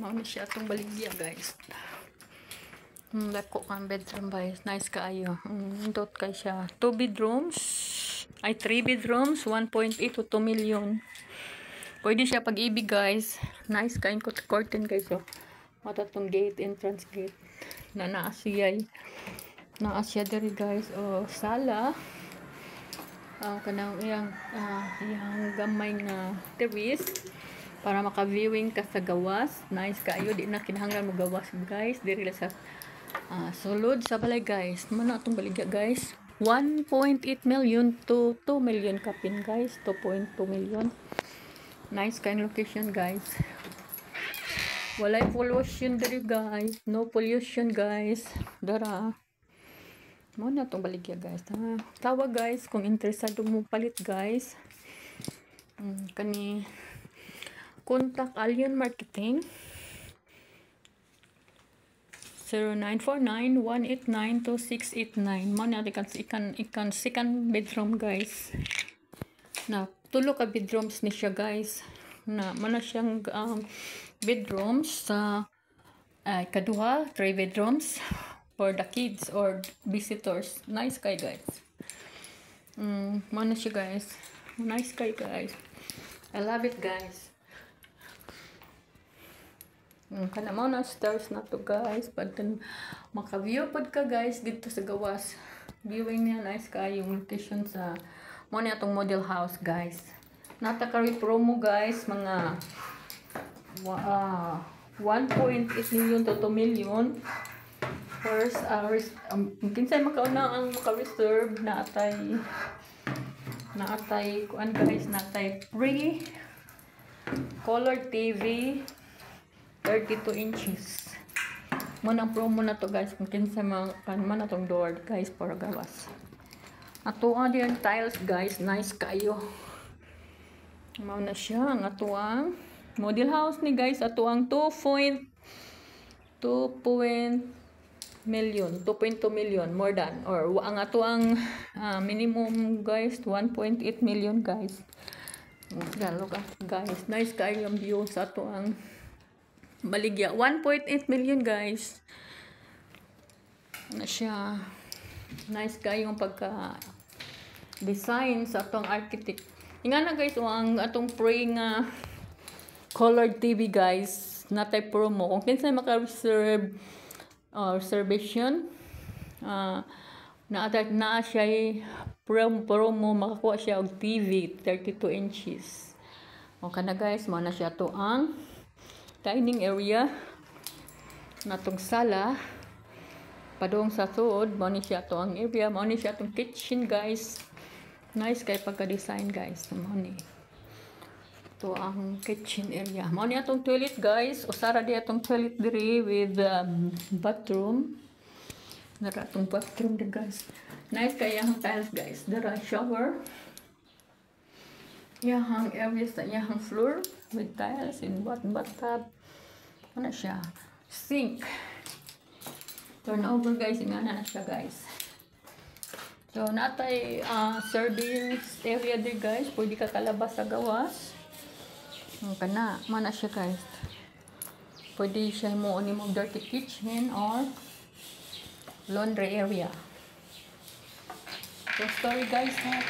Mao na siya atong baligya guys. Dako ang bedroom guys. Nice kaayo. Dot kay siya. 2 bedrooms. Ay 3 bedrooms. 1.8 to 2 million. Pwede siya pag-ibig guys. Nice kain ko curtain guys. So, matatong gate, entrance gate. Na naasiyay. Naasya diri guys. O sala. Kanang iyang gamay nga terrace. Para maka-viewing ka sa gawas. Nice kaayo. Di na kinahanglan mo gawas guys. Diri lang sa sulod sa balay guys. Muna itong baligya guys. 1.8 million to 2 million kapin guys. 2.2 million. Nice kind location guys. Walay pollution diri guys. No pollution guys. Dara. Muna itong baligya guys. Tawag guys kung interesado mo palit guys. Kani contact Alien Marketing 0949-189-2689. Mo na ikan second bedroom guys. Na tulo ka bedrooms ni siya guys. Na mana siyang bedrooms sa kaduha 3 bedrooms for the kids or visitors. Nice kay guys. Mo na siya guys. Nice kay guys. I love it guys. Kana mo na stars na to guys. Pag maka-view pod ka guys dito sa gawas. Viewing niya nice kayo yung location sa mo na itong model house guys. Natakari promo guys mga 1.8 million to 2 million. First kinsay makauna ang maka-reserve na atay kuan guys na atay free color TV 32 inches. Muna promo na to guys. Kung kinsa man na tong door guys para gawas. Atuang din tiles guys. Nice kayo. Mao na siya ang atuang model house ni guys. Atuang 2.2 million. 2.2 million. More than. Or ang atuang minimum guys 1.8 million guys. Look at guys. Nice kayo ang view sa atuang baligya. 1.8 million guys. Na siya. Nice kayo yung pagka design sa atong architect. Nga na guys, ang atong free nga colored TV guys. Natay promo. Kung kinsa maka-reserve reservation na siya promo makakuha siya og TV 32 inches. O kana guys, mo na siya to ang dining area natong sala padung sa suod. Mo ni siya to ang area. Mo ni siya tong kitchen guys. Nice kay pagka-design guys. Mo ni to ang kitchen area. Mo ni atong toilet guys. Usara di atong toilet diri with bathroom. Dara atong bathroom di guys. Nice kay ang tiles guys. Dara shower. Yahang area sa yahang floor with tiles in bathtub. Ano siya? Sink. Turn over guys. Ingana na siya guys. So natay service area din guys. Pwede ka kalabas sa gawas. Kana. Mana siya guys. Pwede siya mo dirty kitchen or laundry area. So story guys ha.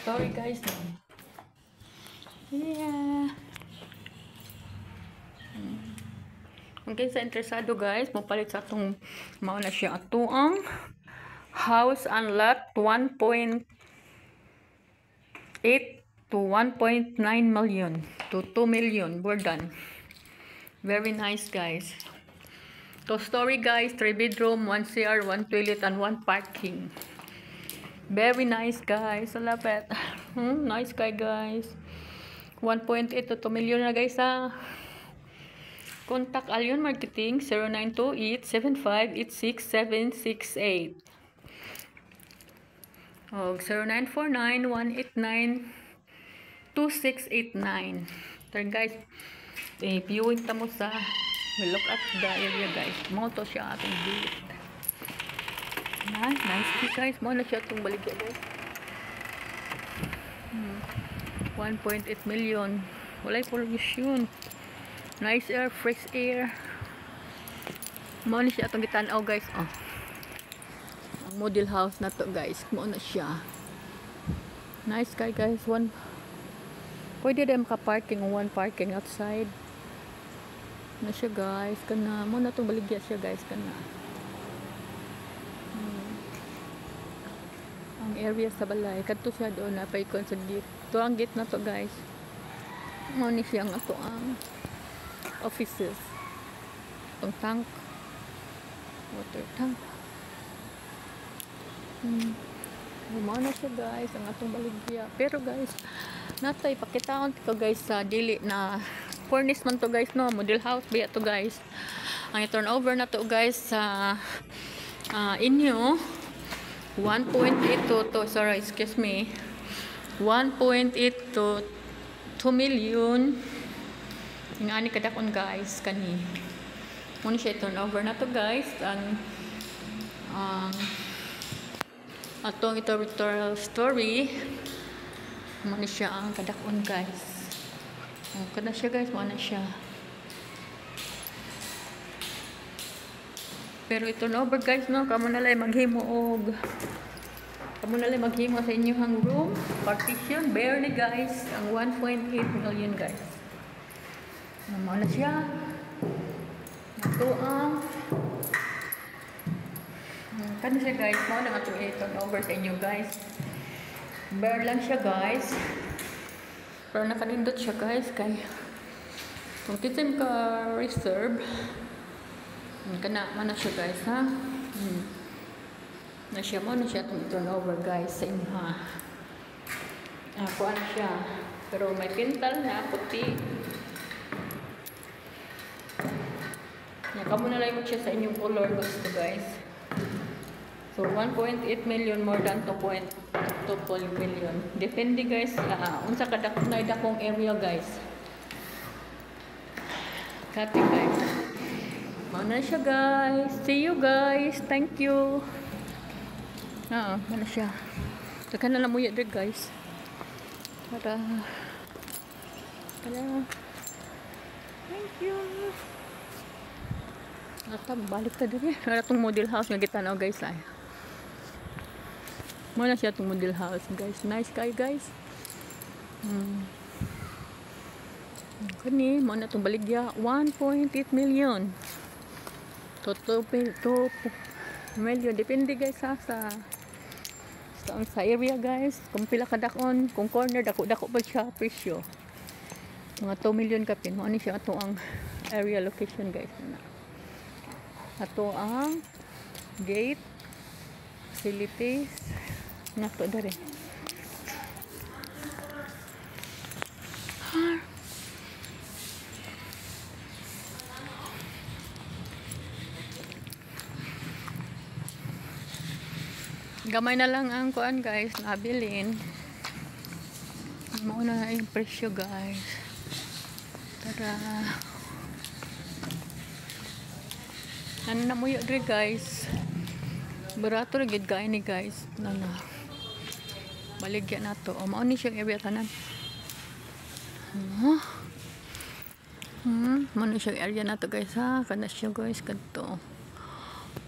Story guys. Yeah. Kung sa interesado guys, mapalit sa atong mao na siya ato ang house and lot 1.8 to 1.9 million to 2 million. We're done. Very nice guys. To story guys, 3 bedroom, 1 CR, 1 toilet and 1 parking. Very nice guys. I love it. Nice guys. 1.8 to 2 million na guys ha. Contact Alien Marketing 0928-7586-768 o 0949-189-2689. Turn guys. Viewing tamo sa look at the area guys. Moto siya atong view. Nice guys. Mo na siya itong baligya guys. 1.8 million Walay pollution. Nice air, fresh air. Mao ni siya atong gitan-aw guys. Oh. Ang model house na to guys. Mao na siya. Nice kay guys. Pwede din maka-parking, one parking outside. Na siya guys. Kana mo na to baligya siya guys kana. Ang area sa balay kadto siya doon na paikon sa gate. To ang gate na to guys. Mao ni siya nga to ang offices. Tong tank. Water tank. Mao na siya guys ang atong baligya. Pero guys, natay pakitaon ko guys sa dili na furnace man to guys no, model house biya to guys. Ang turnover na to guys sa inyo 1.8 to sorry, excuse me. 1.8 to 2 million. Ingani kadakon guys kani. Muna siya turnover na to guys. Atong editorial story. Muna siya ang kadakon guys. Kada siya guys, muna siya. Pero ito turnover guys no, kamo na lang maghimo og sa inyong room partition barely guys ang 1.8 million guys. Muna siya. Ito ang kano siya guys, mo na atong i-turnover sa inyo guys. Bare lang siya guys. Pero nakanindot siya guys kay kung kitim ka reserve kana man na siya guys ha. Na siya mo na siya itong turnover guys sa inyo ha. Kuan siya. Pero may pintal na puti. Kamo na lang mo siya sa inyong color gusto guys. So 1.8 million more than 2.2 million. Depende guys unsa kada dakong area guys. Copy guys. Mana siya guys. See you guys. Thank you. Mana siya. Saka na lang muya din guys. Para. Thank you. Balik ta din. Para itong model house nga gitanaw guys ay. Muna siya itong model house guys. Nice guy guys. Kani, muna itong baligya. 1.8 million. To 2 million. Depende guys ha sa area guys. Kung pila kadakon. Kung corner, dako-dako pa siya presyo. Mga 2 million kapin. Muna siya ito ang area location guys. Ito ang gate facilities na to dari. Gamay na lang ang kuan guys nabilin. Mao na yung presyo guys. Tara. Ano na mo yun guys. Barato na gid kain ni guys. Baligya na to. O mao ni siyang area tanan. Mao ni siyang area na to guys ha. Kana siya guys kadto.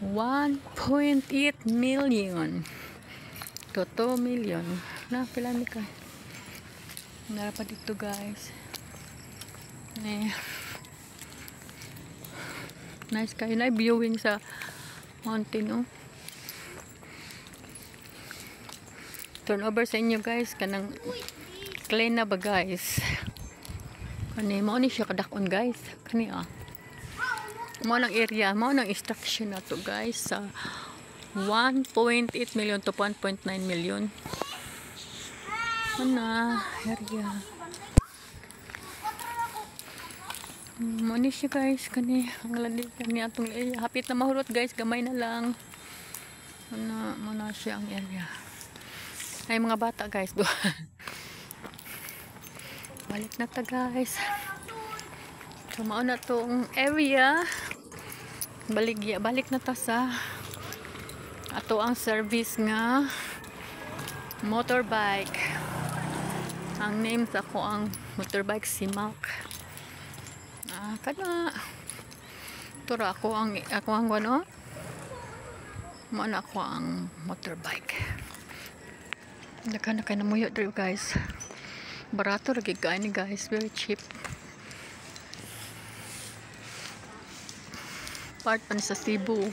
1.8 million to 2 million. Na pila ni kay. Nara pa dito guys. Nice kayo na viewing sa mountain oh. Turnover sa inyo guys kanang clean na ba guys. Kani mao ni siya kadakon guys. Kani mao nang area, mao nang instruction na to guys sa 1.8 million to 1.9 million. Ana area. Mao ni siya guys kani ang landi kani atong area. Hapit na mahurot guys, gamay na lang. Ana mao na siya ang area. Ay mga bata guys. Balik na ta guys. So mao na tong area. Balik na ta sa ato ang service nga motorbike. Ang name sa ko ang motorbike si Mac. Kana tura ako ang ano mana ako ang motorbike. Naka na muyo dito guys. Barato lagi ni guys, very cheap. Part pa sa Cebu.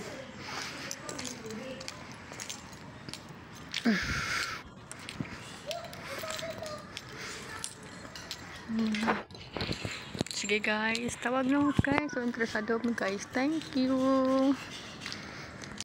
Sige guys, tawag nyo guys. So interesado mo guys. Thank you.